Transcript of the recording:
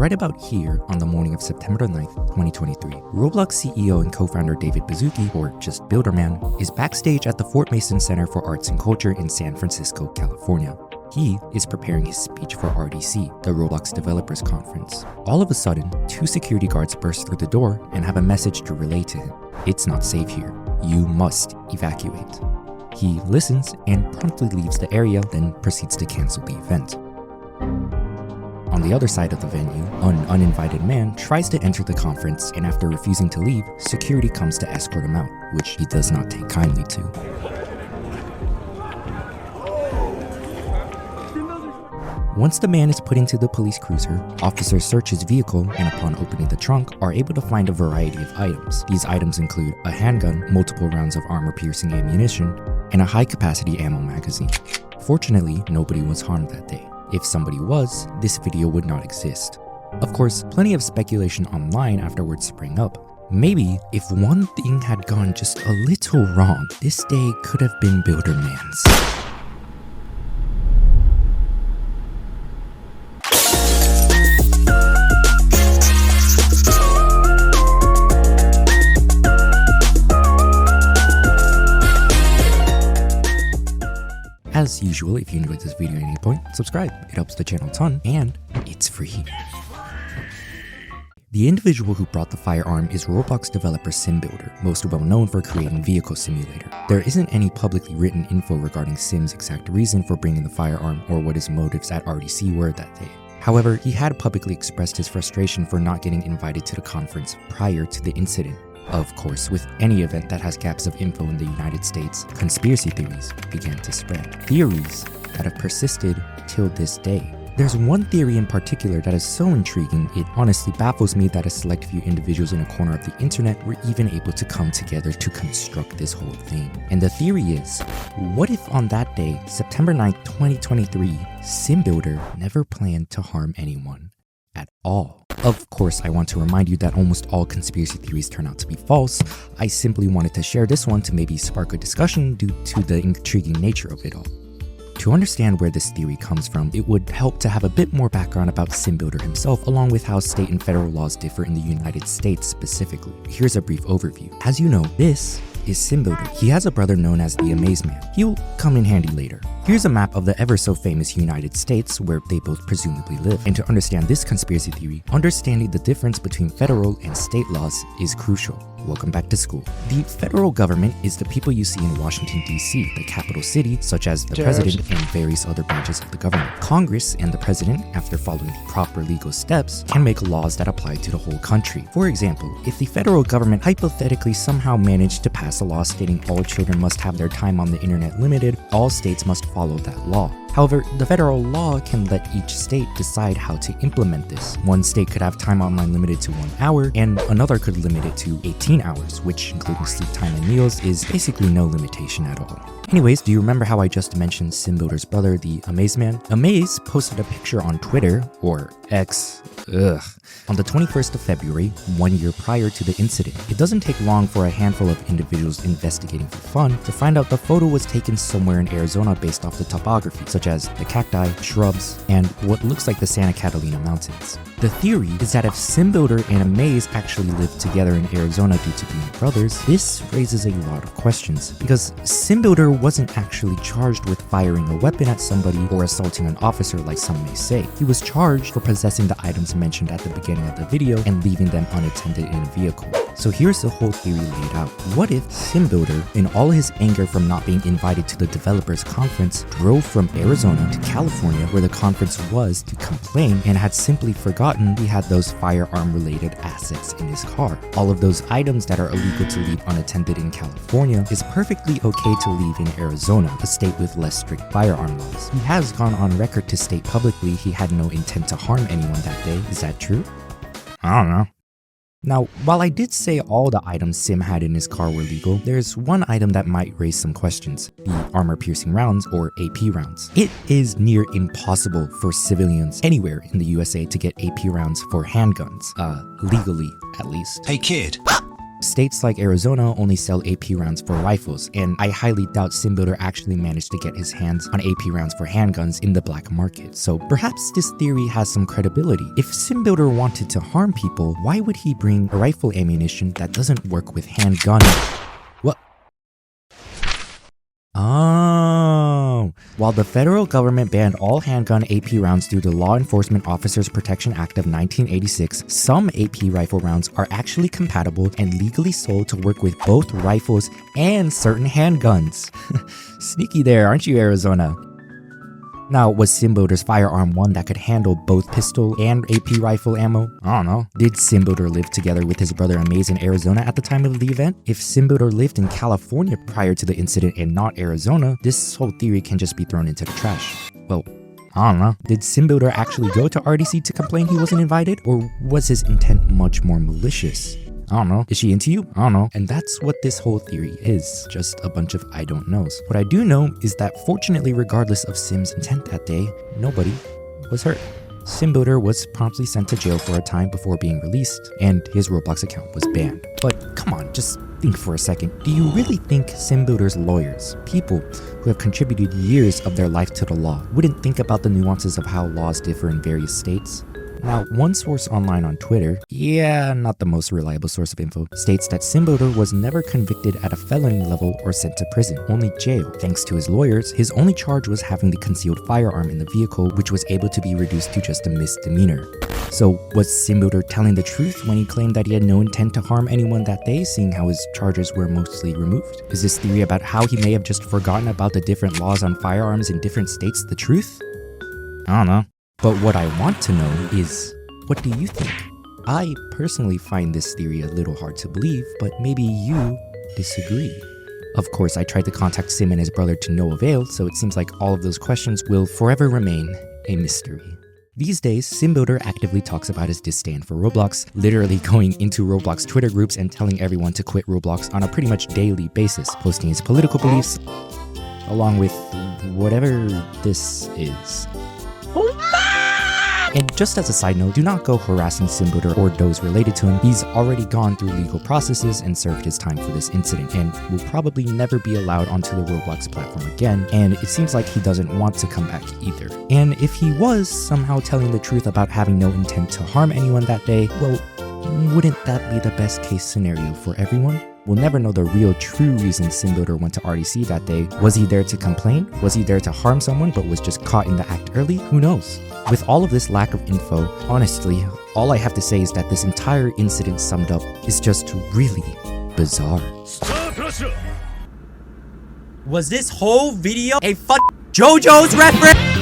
Right about here, on the morning of September 9th, 2023, Roblox CEO and co-founder David Baszucki, or just Builderman, is backstage at the Fort Mason Center for Arts and Culture in San Francisco, California. He is preparing his speech for RDC, the Roblox Developers Conference. All of a sudden, two security guards burst through the door and have a message to relay to him. It's not safe here. You must evacuate. He listens and promptly leaves the area, then proceeds to cancel the event. On the other side of the venue, an uninvited man tries to enter the conference, and after refusing to leave, security comes to escort him out, which he does not take kindly to. Once the man is put into the police cruiser, officers search his vehicle and upon opening the trunk are able to find a variety of items. These items include a handgun, multiple rounds of armor-piercing ammunition, and a high-capacity ammo magazine. Fortunately, nobody was harmed that day. If somebody was, this video would not exist. Of course, plenty of speculation online afterwards sprang up. Maybe if one thing had gone just a little wrong, this day could have been Builderman's. As usual, if you enjoyed this video at any point, subscribe. It helps the channel a ton, and it's free. The individual who brought the firearm is Roblox developer SimBuilder, most well known for creating Vehicle Simulator. There isn't any publicly written info regarding Sim's exact reason for bringing the firearm or what his motives at RDC were that day. However, he had publicly expressed his frustration for not getting invited to the conference prior to the incident. Of course, with any event that has gaps of info in the United States, conspiracy theories began to spread. Theories that have persisted till this day. There's one theory in particular that is so intriguing, it honestly baffles me that a select few individuals in a corner of the internet were even able to come together to construct this whole thing. And the theory is, what if on that day, September 9th, 2023, SimBuilder never planned to harm anyone at all? Of course, I want to remind you that almost all conspiracy theories turn out to be false. I simply wanted to share this one to maybe spark a discussion due to the intriguing nature of it all. To understand where this theory comes from, it would help to have a bit more background about SimBuilder himself, along with how state and federal laws differ in the United States specifically. Here's a brief overview. As you know, this is SimBuilder. He has a brother known as the Amazeman. He'll come in handy later. Here's a map of the ever so famous United States where they both presumably live. And to understand this conspiracy theory, understanding the difference between federal and state laws is crucial. Welcome back to school. The federal government is the people you see in Washington, D.C., the capital city, such as the president and various other branches of the government. Congress and the president, after following the proper legal steps, can make laws that apply to the whole country. For example, if the federal government hypothetically somehow managed to pass a law stating all children must have their time on the internet limited, all states must follow that law. However, the federal law can let each state decide how to implement this. One state could have time online limited to 1 hour, and another could limit it to 18 hours, which, including sleep time and meals, is basically no limitation at all. Anyways, do you remember how I just mentioned SimBuilder's brother, the Amazeman? Amaze posted a picture on Twitter, or X, on the 21st of February, 1 year prior to the incident. It doesn't take long for a handful of individuals investigating for fun to find out the photo was taken somewhere in Arizona based off the topography, such as the cacti, shrubs, and what looks like the Santa Catalina Mountains. The theory is that if SimBuilder and Amaze actually lived together in Arizona due to being brothers, this raises a lot of questions, because SimBuilder wasn't actually charged with firing a weapon at somebody or assaulting an officer like some may say. He was charged for possessing the items mentioned at the beginning of the video and leaving them unattended in a vehicle. So here's the whole theory laid out. What if SimBuilder, in all his anger from not being invited to the developers conference, drove from Arizona to California where the conference was to complain and had simply forgotten he had those firearm related assets in his car? All of those items that are illegal to leave unattended in California is perfectly okay to leave in Arizona, a state with less strict firearm laws. He has gone on record to state publicly he had no intent to harm anyone that day. Is that true? I don't know. Now, while I did say all the items Sim had in his car were legal, there's one item that might raise some questions: the armor-piercing rounds, or AP rounds. It is near impossible for civilians anywhere in the USA to get AP rounds for handguns, legally at least. Hey kid, States like Arizona only sell AP rounds for rifles, and I highly doubt SimBuilder actually managed to get his hands on AP rounds for handguns in the black market. So perhaps this theory has some credibility. If SimBuilder wanted to harm people, why would he bring rifle ammunition that doesn't work with handgun? What? Oh, while the federal government banned all handgun AP rounds through the Law Enforcement Officers Protection Act of 1986, some AP rifle rounds are actually compatible and legally sold to work with both rifles and certain handguns. Sneaky there, aren't you, Arizona? Now, was SimBuilder's firearm one that could handle both pistol and AP rifle ammo? I don't know. Did SimBuilder live together with his brother Amaze in Arizona at the time of the event? If SimBuilder lived in California prior to the incident and not Arizona, this whole theory can just be thrown into the trash. Well, I don't know. Did SimBuilder actually go to RDC to complain he wasn't invited? Or was his intent much more malicious? I don't know. Is she into you? I don't know. And that's what this whole theory is. Just a bunch of I don't knows. What I do know is that fortunately, regardless of Sim's intent that day, nobody was hurt. SimBuilder was promptly sent to jail for a time before being released, and his Roblox account was banned. But come on, just think for a second. Do you really think SimBuilder's lawyers, people who have contributed years of their life to the law, wouldn't think about the nuances of how laws differ in various states? Now, one source online on Twitter, yeah, not the most reliable source of info, states that SimBuilder was never convicted at a felony level or sent to prison, only jail. Thanks to his lawyers, his only charge was having the concealed firearm in the vehicle, which was able to be reduced to just a misdemeanor. So, was SimBuilder telling the truth when he claimed that he had no intent to harm anyone that day, seeing how his charges were mostly removed? Is this theory about how he may have just forgotten about the different laws on firearms in different states the truth? I don't know. But what I want to know is, what do you think? I personally find this theory a little hard to believe, but maybe you disagree. Of course, I tried to contact Sim and his brother to no avail, so it seems like all of those questions will forever remain a mystery. These days, SimBuilder actively talks about his disdain for Roblox, literally going into Roblox Twitter groups and telling everyone to quit Roblox on a pretty much daily basis, posting his political beliefs, along with whatever this is. And just as a side note, do not go harassing SimBuilder or those related to him. He's already gone through legal processes and served his time for this incident, and will probably never be allowed onto the Roblox platform again, and it seems like he doesn't want to come back either. And if he was somehow telling the truth about having no intent to harm anyone that day, well, wouldn't that be the best case scenario for everyone? We'll never know the real true reason SimBuilder went to RDC that day. Was he there to complain? Was he there to harm someone but was just caught in the act early? Who knows? With all of this lack of info, honestly, all I have to say is that this entire incident summed up is just really bizarre. Was this whole video a JoJo's reference?